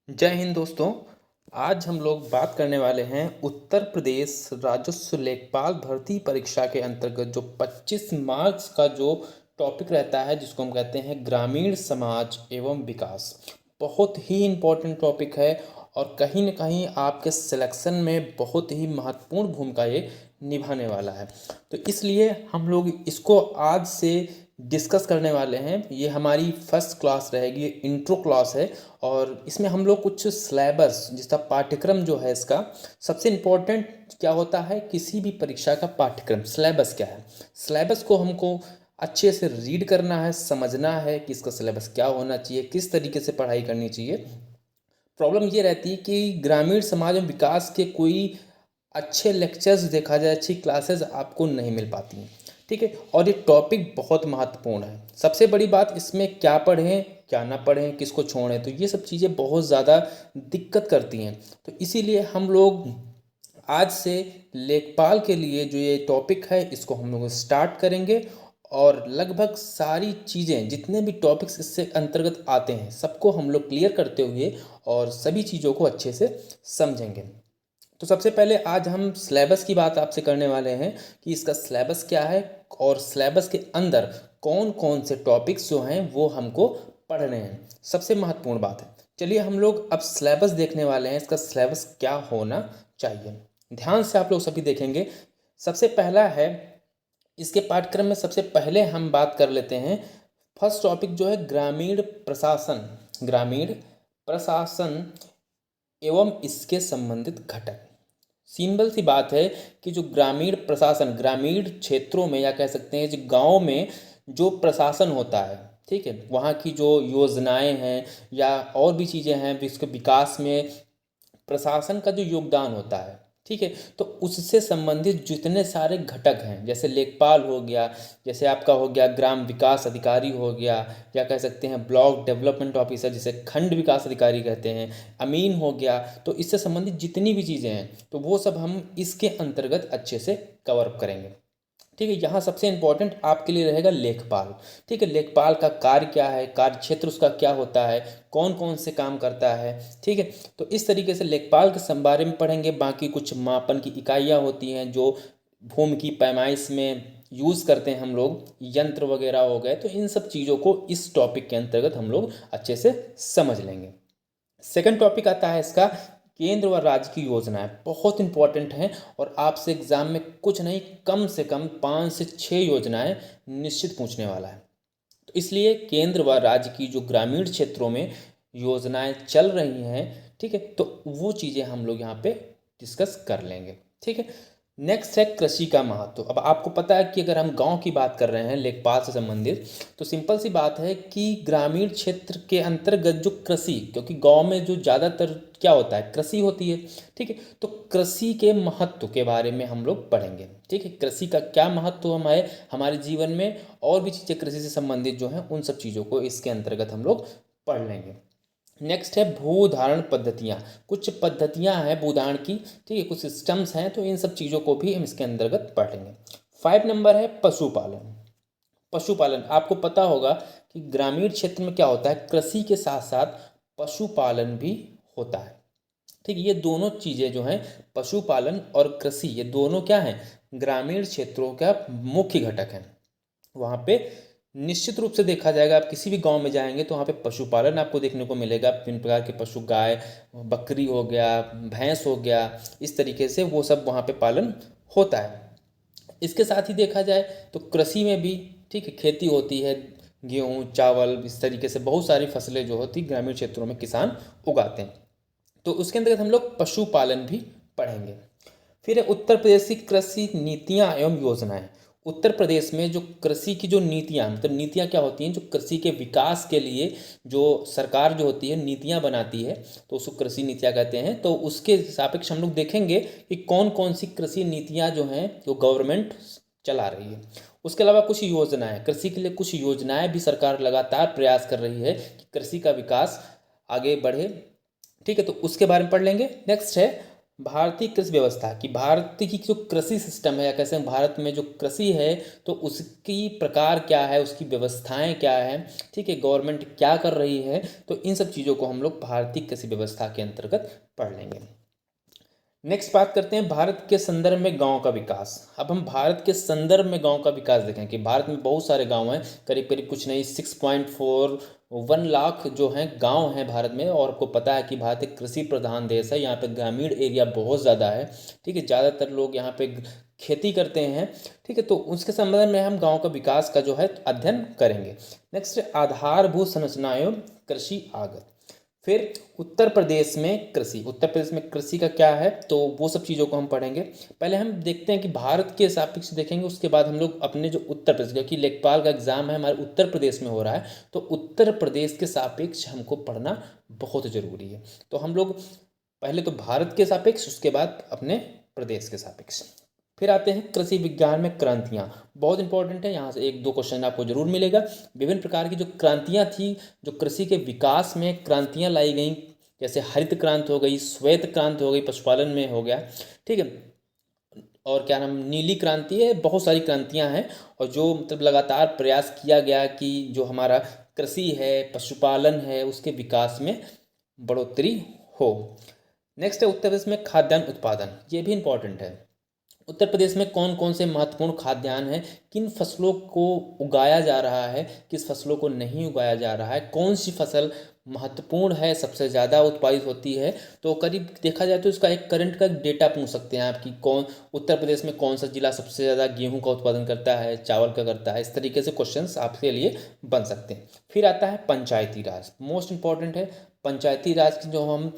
जय हिंद दोस्तों। आज हम लोग बात करने वाले हैं उत्तर प्रदेश राजस्व लेखपाल भर्ती परीक्षा के अंतर्गत जो 25 मार्क्स का जो टॉपिक रहता है जिसको हम कहते हैं ग्रामीण समाज एवं विकास। बहुत ही इम्पोर्टेंट टॉपिक है और कहीं न कहीं आपके सिलेक्शन में बहुत ही महत्वपूर्ण भूमिका ये निभाने वाला है। तो इसलिए हम लोग इसको आज से डिस्कस करने वाले हैं। ये हमारी फर्स्ट क्लास रहेगी, ये इंट्रो क्लास है और इसमें हम लोग कुछ सिलेबस जिसका पाठ्यक्रम जो है इसका सबसे इम्पोर्टेंट क्या होता है, किसी भी परीक्षा का पाठ्यक्रम सिलेबस क्या है। सिलेबस को हमको अच्छे से रीड करना है, समझना है कि इसका सिलेबस क्या होना चाहिए, किस तरीके से पढ़ाई करनी चाहिए। प्रॉब्लम ये रहती है कि ग्रामीण समाज में विकास के कोई अच्छे लेक्चर्स देखा जाए, अच्छी क्लासेस आपको नहीं मिल पाती हैं। ठीक है, और ये टॉपिक बहुत महत्वपूर्ण है। सबसे बड़ी बात इसमें क्या पढ़ें क्या ना पढ़ें, किसको छोड़ें, तो ये सब चीज़ें बहुत ज़्यादा दिक्कत करती हैं। तो इसीलिए हम लोग आज से लेखपाल के लिए जो ये टॉपिक है इसको हम लोग स्टार्ट करेंगे और लगभग सारी चीज़ें जितने भी टॉपिक्स इससे अंतर्गत आते हैं सबको हम लोग क्लियर करते हुए और सभी चीज़ों को अच्छे से समझेंगे। तो सबसे पहले आज हम सिलेबस की बात आपसे करने वाले हैं कि इसका सिलेबस क्या है और सिलेबस के अंदर कौन कौन से टॉपिक्स जो हैं वो हमको पढ़ने हैं। सबसे महत्वपूर्ण बात है। चलिए हम लोग अब सिलेबस देखने वाले हैं, इसका सिलेबस क्या होना चाहिए। ध्यान से आप लोग सभी देखेंगे। सबसे पहला है, इसके पाठ्यक्रम में सबसे पहले हम बात कर लेते हैं। फर्स्ट टॉपिक जो है ग्रामीण प्रशासन, ग्रामीण प्रशासन एवं इसके संबंधित घटक। सिंपल सी बात है कि जो ग्रामीण प्रशासन, ग्रामीण क्षेत्रों में या कह सकते हैं जो गांव में जो प्रशासन होता है, ठीक है, वहाँ की जो योजनाएं हैं या और भी चीज़ें हैं जिसके विकास में प्रशासन का जो योगदान होता है, ठीक है, तो उससे संबंधित जितने सारे घटक हैं जैसे लेखपाल हो गया, जैसे आपका हो गया ग्राम विकास अधिकारी हो गया, या कह सकते हैं ब्लॉक डेवलपमेंट ऑफिसर जिसे खंड विकास अधिकारी कहते हैं, अमीन हो गया, तो इससे संबंधित जितनी भी चीज़ें हैं तो वो सब हम इसके अंतर्गत अच्छे से कवर अप करेंगे। ठीक है, यहाँ सबसे इम्पोर्टेंट आपके लिए रहेगा लेखपाल। ठीक है, लेखपाल का कार्य क्या है, कार्य क्षेत्र उसका क्या होता है, कौन कौन से काम करता है। ठीक है, तो इस तरीके से लेखपाल के बारे में पढ़ेंगे। बाकी कुछ मापन की इकाइयाँ होती हैं जो भूमि की पैमाइश में यूज़ करते हैं हम लोग, यंत्र वगैरह हो गए, तो इन सब चीज़ों को इस टॉपिक के अंतर्गत हम लोग अच्छे से समझ लेंगे। सेकंड टॉपिक आता है इसका केंद्र व राज्य की योजनाएं। बहुत इंपॉर्टेंट हैं और आपसे एग्जाम में कुछ नहीं कम से कम 5 से 6 योजनाएं निश्चित पूछने वाला है। तो इसलिए केंद्र व राज्य की जो ग्रामीण क्षेत्रों में योजनाएं चल रही हैं, ठीक है, तो वो चीज़ें हम लोग यहाँ पे डिस्कस कर लेंगे। ठीक है, नेक्स्ट है कृषि का महत्व। अब आपको पता है कि अगर हम गांव की बात कर रहे हैं लेखपाल से संबंधित, तो सिंपल सी बात है कि ग्रामीण क्षेत्र के अंतर्गत जो कृषि, क्योंकि गांव में जो ज़्यादातर क्या होता है कृषि होती है, ठीक है, तो कृषि के महत्व के बारे में हम लोग पढ़ेंगे। ठीक है, कृषि का क्या महत्व हमारे हमारे जीवन में, और भी चीज़ें कृषि से संबंधित जो हैं उन सब चीज़ों को इसके अंतर्गत हम लोग पढ़ लेंगे। नेक्स्ट है भूधारण पद्धतियाँ। कुछ पद्धतियाँ हैं भूधारण की, ठीक है, कुछ सिस्टम्स हैं, तो इन सब चीज़ों को भी हम इसके अंतर्गत पढ़ेंगे। 5 नंबर है पशुपालन। पशुपालन आपको पता होगा कि ग्रामीण क्षेत्र में क्या होता है, कृषि के साथ साथ पशुपालन भी होता है। ठीक, ये दोनों चीज़ें जो हैं पशुपालन और कृषि, ये दोनों क्या हैं, ग्रामीण क्षेत्रों का मुख्य घटक हैं। वहाँ पे निश्चित रूप से देखा जाएगा, आप किसी भी गांव में जाएंगे तो वहाँ पे पशुपालन आपको देखने को मिलेगा। विभिन्न प्रकार के पशु, गाय, बकरी हो गया, भैंस हो गया, इस तरीके से वो सब वहाँ पे पालन होता है। इसके साथ ही देखा जाए तो कृषि में भी, ठीक है, खेती होती है, गेहूँ चावल, इस तरीके से बहुत सारी फसलें जो होती ग्रामीण क्षेत्रों में किसान उगाते हैं। तो उसके अंतर्गत हम लोग पशुपालन भी पढ़ेंगे। फिर है उत्तर प्रदेश की कृषि नीतियाँ एवं योजनाएं। उत्तर प्रदेश में जो कृषि की जो नीतियाँ, मतलब नीतियाँ क्या होती हैं, जो कृषि के विकास के लिए जो सरकार जो होती है नीतियाँ बनाती है, तो उसको कृषि नीतियाँ कहते हैं। तो उसके सापेक्ष हम लोग देखेंगे कि कौन कौन सी कृषि नीतियाँ जो हैं जो गवर्नमेंट चला रही है। उसके अलावा कुछ योजनाएं, कृषि के लिए कुछ योजनाएं भी सरकार लगातार प्रयास कर रही है कि कृषि का विकास आगे बढ़े। ठीक है, तो उसके बारे में पढ़ लेंगे। नेक्स्ट है भारतीय कृषि व्यवस्था की, भारत की जो कृषि सिस्टम है या कैसे भारत में जो कृषि है तो उसकी प्रकार क्या है, उसकी व्यवस्थाएं क्या है, ठीक है, गवर्नमेंट क्या कर रही है, तो इन सब चीज़ों को हम लोग भारतीय कृषि व्यवस्था के अंतर्गत पढ़ लेंगे। नेक्स्ट बात करते हैं भारत के संदर्भ में गांव का विकास। अब हम भारत के संदर्भ में गांव का विकास देखें कि भारत में बहुत सारे गांव हैं, करीब करीब कुछ नहीं 6.41 लाख जो हैं गांव हैं भारत में। और आपको पता है कि भारत एक कृषि प्रधान देश है, यहाँ पे ग्रामीण एरिया बहुत ज़्यादा है, ठीक है, ज़्यादातर लोग यहाँ पे खेती करते हैं, ठीक है। तो उसके संबंध में हम गाँव का विकास का जो है अध्ययन करेंगे। नेक्स्ट, आधारभूत संरचना एवं कृषि आगत। फिर उत्तर प्रदेश में कृषि, उत्तर प्रदेश में कृषि का क्या है, तो वो सब चीज़ों को हम पढ़ेंगे। पहले हम देखते हैं कि भारत के सापेक्ष देखेंगे, उसके बाद हम लोग अपने जो उत्तर प्रदेश, क्योंकि लेखपाल का एग्जाम है हमारे उत्तर प्रदेश में हो रहा है, तो उत्तर प्रदेश के सापेक्ष हमको पढ़ना बहुत ज़रूरी है। तो हम लोग पहले तो भारत के सापेक्ष, उसके बाद अपने प्रदेश के सापेक्ष। फिर आते हैं कृषि विज्ञान में क्रांतियाँ, बहुत इंपॉर्टेंट है, यहाँ से एक दो क्वेश्चन आपको जरूर मिलेगा। विभिन्न प्रकार की जो क्रांतियाँ थी, जो कृषि के विकास में क्रांतियाँ लाई गई, जैसे हरित क्रांति हो गई, श्वेत क्रांति हो गई, पशुपालन में हो गया, ठीक है, और क्या नाम नीली क्रांति है, बहुत सारी क्रांतियाँ हैं। और जो मतलब लगातार प्रयास किया गया कि जो हमारा कृषि है, पशुपालन है, उसके विकास में बढ़ोतरी हो। नेक्स्ट है उत्तर प्रदेश में खाद्यान्न उत्पादन, ये भी इंपॉर्टेंट है। उत्तर प्रदेश में कौन कौन से महत्वपूर्ण खाद्यान्न हैं, किन फसलों को उगाया जा रहा है, किस फसलों को नहीं उगाया जा रहा है, कौन सी फसल महत्वपूर्ण है, सबसे ज़्यादा उत्पादित होती है। तो करीब देखा जाए तो इसका एक करंट का डेटा पूछ सकते हैं आप कि कौन उत्तर प्रदेश में कौन सा जिला सबसे ज़्यादा गेहूं का उत्पादन करता है, चावल का करता है, इस तरीके से क्वेश्चंस आपके लिए बन सकते हैं। फिर आता है पंचायती राज, मोस्ट इंपॉर्टेंट है। पंचायती राज की जो हम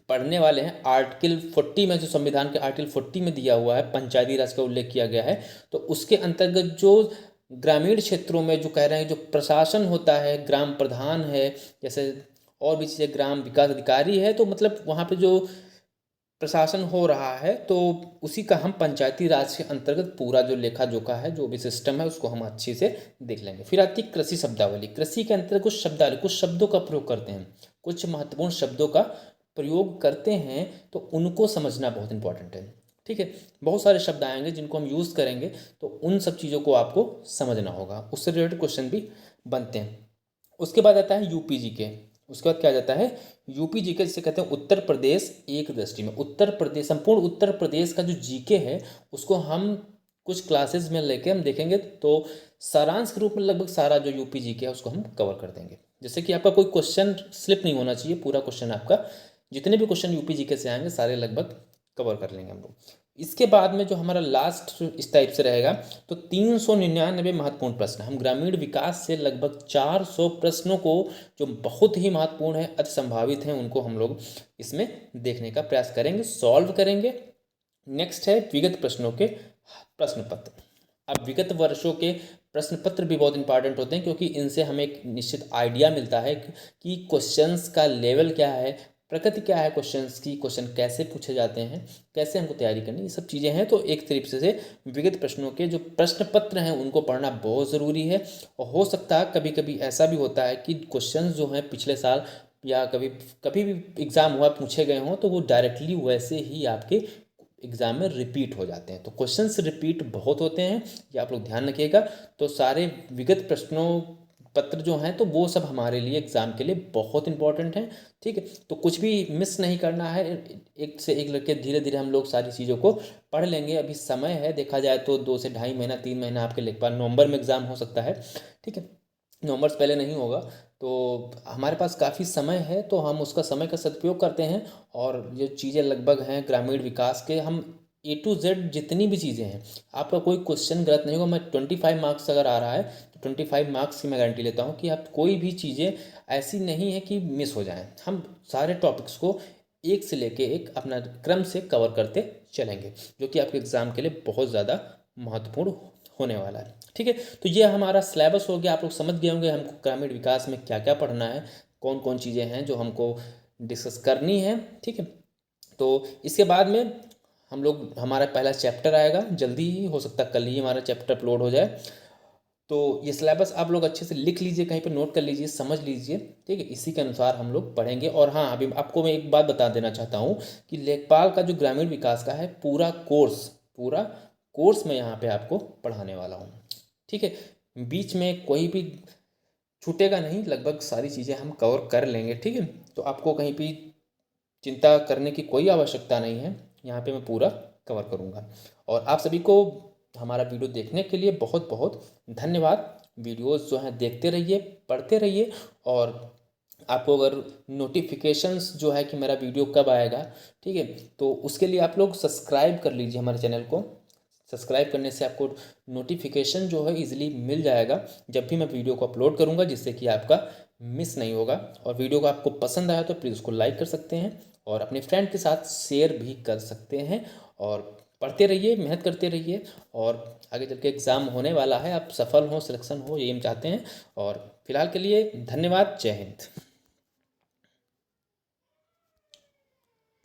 पढ़ने वाले हैं, आर्टिकल 40 में, जो संविधान के आर्टिकल 40 में दिया हुआ है, पंचायती राज का उल्लेख किया गया है। तो उसके अंतर्गत जो ग्रामीण क्षेत्रों में जो कह रहे हैं, जो प्रशासन होता है, ग्राम प्रधान है, जैसे और भी चीज़ें, ग्राम विकास अधिकारी है, तो मतलब वहाँ पे जो प्रशासन हो रहा है, तो उसी का हम पंचायती राज के अंतर्गत पूरा जो लेखा जोखा है, जो भी सिस्टम है, उसको हम अच्छे से देख लेंगे। फिर आती है कृषि शब्दावली, कृषि के अंतर्गत कुछ शब्दावली, कुछ शब्दों का प्रयोग करते हैं, कुछ महत्वपूर्ण शब्दों का प्रयोग करते हैं, तो उनको समझना बहुत इंपॉर्टेंट है, ठीक है। बहुत सारे शब्द आएंगे जिनको हम यूज़ करेंगे, तो उन सब चीज़ों को आपको समझना होगा, उससे रिलेटेड क्वेश्चन भी बनते हैं। उसके बाद आता है यूपी जीके, उसके बाद क्या आ जाता है यूपी जीके, जिसे कहते हैं उत्तर प्रदेश एक दृष्टि में। उत्तर प्रदेश, संपूर्ण उत्तर प्रदेश का जो जीके है, उसको हम कुछ क्लासेस में लेके हम देखेंगे, तो सारांश के रूप में लगभग सारा जो यूपी जीके है उसको हम कवर कर देंगे। जैसे कि आपका कोई क्वेश्चन स्लिप नहीं होना चाहिए, पूरा क्वेश्चन आपका, जितने भी क्वेश्चन यूपी जीके से आएंगे सारे लगभग कवर कर लेंगे हम लोग। इसके बाद में जो हमारा लास्ट इस टाइप से रहेगा, तो 399 महत्वपूर्ण प्रश्न, हम ग्रामीण विकास से लगभग 400 प्रश्नों को, जो बहुत ही महत्वपूर्ण है, अति संभावित हैं, उनको हम लोग इसमें देखने का प्रयास करेंगे, सॉल्व करेंगे। नेक्स्ट है विगत प्रश्नों के प्रश्न पत्र। अब विगत वर्षों के प्रश्न पत्र भी बहुत इंपॉर्टेंट होते हैं, क्योंकि इनसे हमें एक निश्चित आइडिया मिलता है कि क्वेश्चंस का लेवल क्या है, प्रकृति क्या है क्वेश्चंस की, क्वेश्चन कैसे पूछे जाते हैं, कैसे हमको तैयारी करनी, ये सब चीज़ें हैं। तो एक तरीके से विगत प्रश्नों के जो प्रश्न पत्र हैं उनको पढ़ना बहुत ज़रूरी है। और हो सकता है कभी कभी ऐसा भी होता है कि क्वेश्चंस जो हैं पिछले साल या कभी कभी भी एग्ज़ाम हुआ पूछे गए हों, तो वो डायरेक्टली वैसे ही आपके एग्ज़ाम में रिपीट हो जाते हैं। तो क्वेश्चंस रिपीट बहुत होते हैं, ये आप लोग ध्यान रखिएगा। तो सारे विगत प्रश्नों पत्र जो हैं, तो वो सब हमारे लिए एग्ज़ाम के लिए बहुत इंपॉर्टेंट हैं, ठीक है। तो कुछ भी मिस नहीं करना है, एक से एक लड़के धीरे धीरे हम लोग सारी चीज़ों को पढ़ लेंगे। अभी समय है, देखा जाए तो 2 से ढाई महीना 3 महीना आपके लेखपाल, नवंबर में एग्ज़ाम हो सकता है, ठीक है, नवंबर से पहले नहीं होगा। तो हमारे पास काफ़ी समय है, तो हम उसका समय का सदुपयोग करते हैं। और ये चीज़ें लगभग हैं ग्रामीण विकास के, हम A to Z जितनी भी चीज़ें हैं, आपका कोई क्वेश्चन गलत नहीं होगा। मैं 25 मार्क्स अगर आ रहा है, तो 25 मार्क्स की मैं गारंटी लेता हूँ कि आप कोई भी चीज़ें ऐसी नहीं है कि मिस हो जाएं। हम सारे टॉपिक्स को एक से लेके एक अपना क्रम से कवर करते चलेंगे, जो कि आपके एग्ज़ाम के लिए बहुत ज़्यादा महत्वपूर्ण होने वाला है, ठीक है। तो ये हमारा सिलेबस हो गया, आप लोग समझ गए होंगे हमको ग्रामीण विकास में क्या क्या पढ़ना है, कौन कौन चीज़ें हैं जो हमको डिस्कस करनी है, ठीक है। तो इसके बाद में हम लोग, हमारा पहला चैप्टर आएगा, जल्दी ही हो सकता है कल ही हमारा चैप्टर अपलोड हो जाए। तो ये सिलेबस आप लोग अच्छे से लिख लीजिए, कहीं पे नोट कर लीजिए, समझ लीजिए, ठीक है। इसी के अनुसार हम लोग पढ़ेंगे। और हाँ, अभी आपको मैं एक बात बता देना चाहता हूँ कि लेखपाल का जो ग्रामीण विकास का है पूरा कोर्स मैं यहाँ पे आपको पढ़ाने वाला हूँ, ठीक है। बीच में कोई भी छूटेगा नहीं, लगभग सारी चीज़ें हम कवर कर लेंगे, ठीक है। तो आपको कहीं भी चिंता करने की कोई आवश्यकता नहीं है, यहाँ पे मैं पूरा कवर करूँगा। और आप सभी को हमारा वीडियो देखने के लिए बहुत बहुत धन्यवाद। वीडियोस जो हैं देखते रहिए, पढ़ते रहिए। और आपको अगर नोटिफिकेशंस जो है कि मेरा वीडियो कब आएगा, ठीक है, तो उसके लिए आप लोग सब्सक्राइब कर लीजिए हमारे चैनल को। सब्सक्राइब करने से आपको नोटिफिकेशन जो है इजीली मिल जाएगा जब भी मैं वीडियो को अपलोड करूँगा, जिससे कि आपका मिस नहीं होगा। और वीडियो को आपको पसंद आया तो प्लीज़ उसको लाइक कर सकते हैं और अपने फ्रेंड के साथ शेयर भी कर सकते हैं। और पढ़ते रहिए, मेहनत करते रहिए, और आगे चल के एग्ज़ाम होने वाला है, आप सफल हो, सिलेक्शन हो, यही हम चाहते हैं। और फिलहाल के लिए धन्यवाद। जय हिंद।